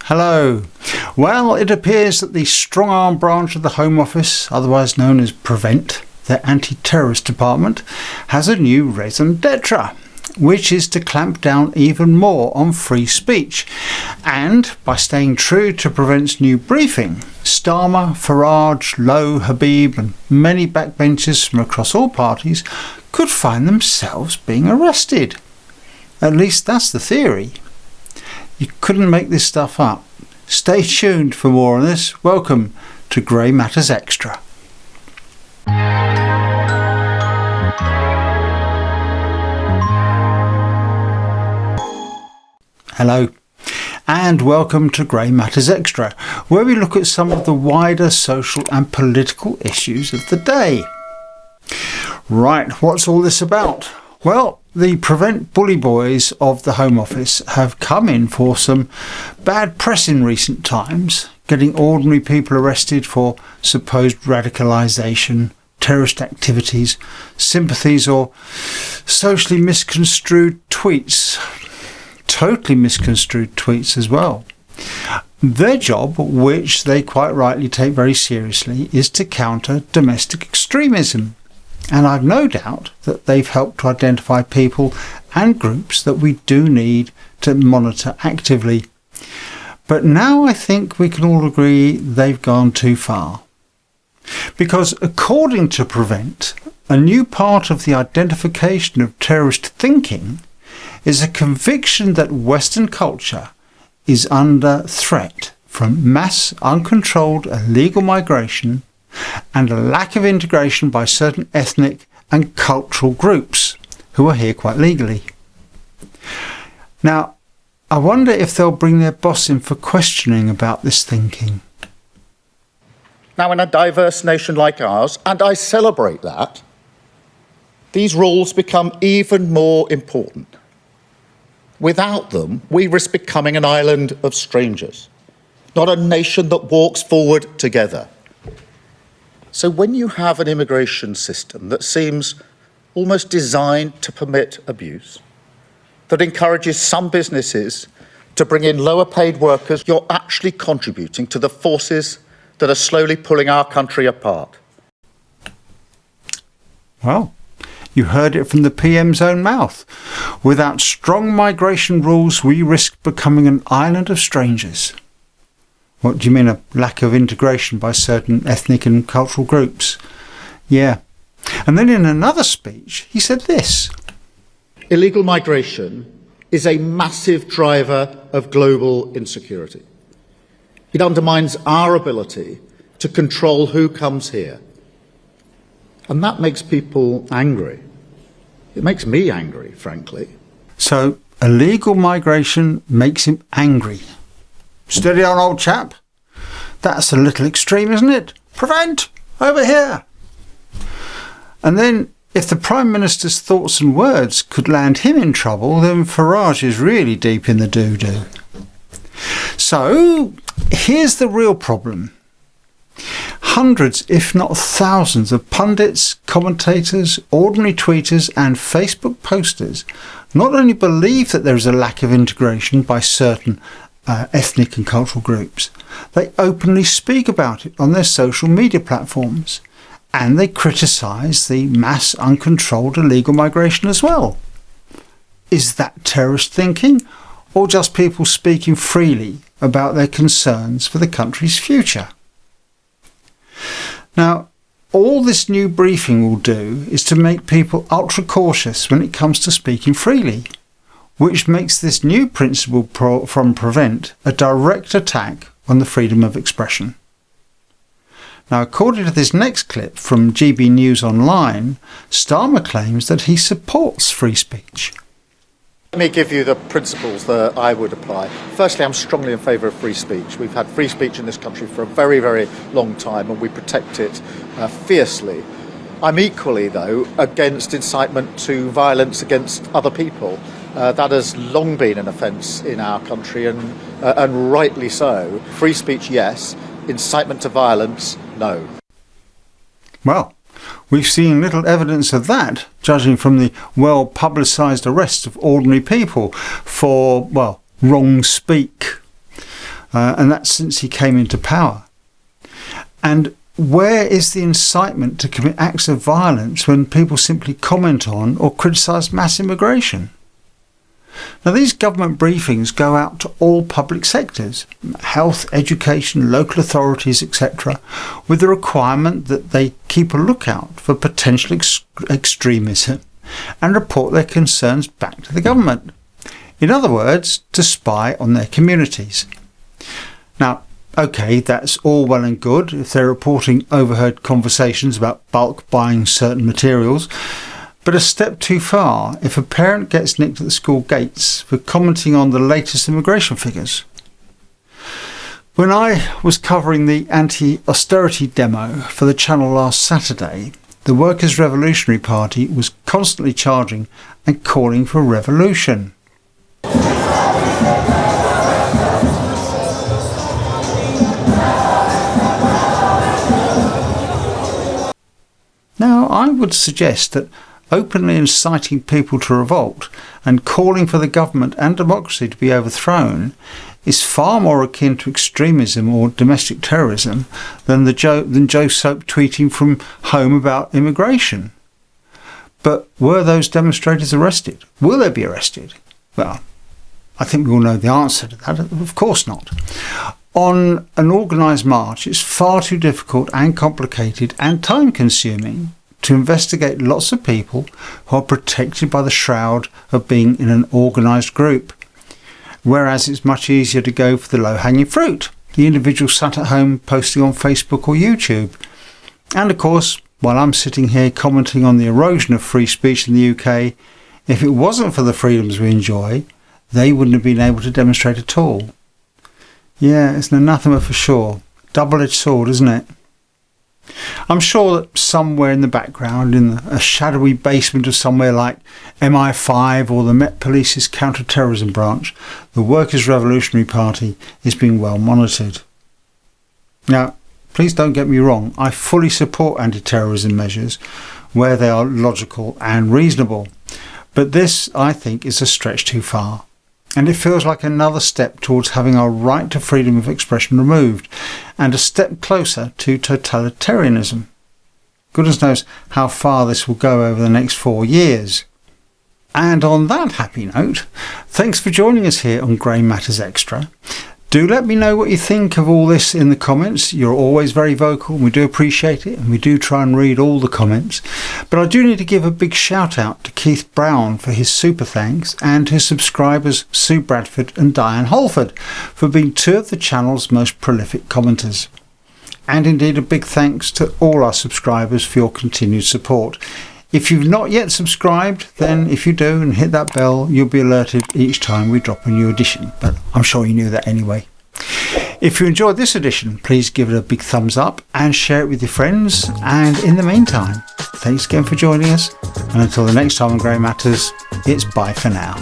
Hello. Well, it appears that the strong-arm branch of the Home Office, otherwise known as Prevent, their anti-terrorist department, has a new raison d'etre, which is to clamp down even more on free speech. And by staying true to Prevent's new briefing, Starmer, Farage, Lowe, Habib and many backbenchers from across all parties could find themselves being arrested. At least that's the theory. You couldn't make this stuff up. Stay tuned for more on this. Welcome to Grey Matters Extra. Hello, and welcome to Grey Matters Extra, where we look at some of the wider social and political issues of the day. Right, what's all this about? Well, the Prevent bully boys of the Home Office have come in for some bad press in recent times, getting ordinary people arrested for supposed radicalisation, terrorist activities, sympathies or socially misconstrued tweets. Totally misconstrued tweets as well. Their job, which they quite rightly take very seriously, is to counter domestic extremism. And I've no doubt that they've helped to identify people and groups that we do need to monitor actively. But now I think we can all agree they've gone too far. Because according to Prevent, a new part of the identification of terrorist thinking is a conviction that Western culture is under threat from mass, uncontrolled, illegal migration and a lack of integration by certain ethnic and cultural groups who are here quite legally. Now, I wonder if they'll bring their boss in for questioning about this thinking. Now, in a diverse nation like ours, and I celebrate that, these rules become even more important. Without them, we risk becoming an island of strangers, not a nation that walks forward together. So when you have an immigration system that seems almost designed to permit abuse, that encourages some businesses to bring in lower paid workers, you're actually contributing to the forces that are slowly pulling our country apart. Well, you heard it from the PM's own mouth. Without strong migration rules, we risk becoming an island of strangers. What do you mean, a lack of integration by certain ethnic and cultural groups? Yeah. And then in another speech, he said this. Illegal migration is a massive driver of global insecurity. It undermines our ability to control who comes here. And that makes people angry. It makes me angry, frankly. So, illegal migration makes him angry. Steady on, old chap. That's a little extreme, isn't it? Prevent! Over here! And then, if the Prime Minister's thoughts and words could land him in trouble, then Farage is really deep in the doo-doo. So, here's the real problem. Hundreds, if not thousands, of pundits, commentators, ordinary tweeters and Facebook posters not only believe that there is a lack of integration by certain ethnic and cultural groups, they openly speak about it on their social media platforms, and they criticise the mass, uncontrolled, illegal migration as well. Is that terrorist thinking, or just people speaking freely about their concerns for the country's future? Now, all this new briefing will do is to make people ultra cautious when it comes to speaking freely, which makes this new principle from Prevent a direct attack on the freedom of expression. Now, according to this next clip from GB News Online, Starmer claims that he supports free speech. Let me give you the principles that I would apply. Firstly, I'm strongly in favour of free speech. We've had free speech in this country for a very, very long time, and we protect it fiercely. I'm equally, though, against incitement to violence against other people. That has long been an offence in our country, and rightly so. Free speech, yes. Incitement to violence, no. Well, we've seen little evidence of that, judging from the well-publicised arrests of ordinary people for, well, wrong speak. and that's since he came into power. And where is the incitement to commit acts of violence when people simply comment on or criticise mass immigration? Now, these government briefings go out to all public sectors, health, education, local authorities, etc., with the requirement that they keep a lookout for potential extremism and report their concerns back to the government. In other words, to spy on their communities. Now, OK, that's all well and good if they're reporting overheard conversations about bulk buying certain materials, but a step too far if a parent gets nicked at the school gates for commenting on the latest immigration figures. When I was covering the anti-austerity demo for the channel last Saturday, the Workers' Revolutionary Party was constantly charging and calling for revolution. Now, I would suggest that openly inciting people to revolt and calling for the government and democracy to be overthrown is far more akin to extremism or domestic terrorism than Joe Soap tweeting from home about immigration. But were those demonstrators arrested? Will they be arrested? Well, I think we all know the answer to that. Of course not. On an organised march, it's far too difficult and complicated and time-consuming to investigate lots of people who are protected by the shroud of being in an organised group, whereas it's much easier to go for the low-hanging fruit, the individual sat at home posting on Facebook or YouTube. And of course, while I'm sitting here commenting on the erosion of free speech in the UK, if it wasn't for the freedoms we enjoy, they wouldn't have been able to demonstrate at all. Yeah, it's an anathema for sure. Double-edged sword, isn't it? I'm sure that somewhere in the background, in a shadowy basement of somewhere like MI5 or the Met Police's counter-terrorism branch, the Workers' Revolutionary Party is being well monitored. Now, please don't get me wrong, I fully support anti-terrorism measures where they are logical and reasonable. But this, I think, is a stretch too far. And it feels like another step towards having our right to freedom of expression removed, and a step closer to totalitarianism. Goodness knows how far this will go over the next 4 years. And on that happy note, thanks for joining us here on Grey Matters Extra. Do let me know what you think of all this in the comments. You're always very vocal, and we do appreciate it, and we do try and read all the comments. But I do need to give a big shout out to Keith Brown for his super thanks, and his subscribers Sue Bradford and Diane Holford for being two of the channel's most prolific commenters. And indeed a big thanks to all our subscribers for your continued support. If you've not yet subscribed, then if you do and hit that bell, you'll be alerted each time we drop a new edition. But I'm sure you knew that anyway. If you enjoyed this edition, please give it a big thumbs up and share it with your friends. And in the meantime, thanks again for joining us. And until the next time on Grey Matters, it's bye for now.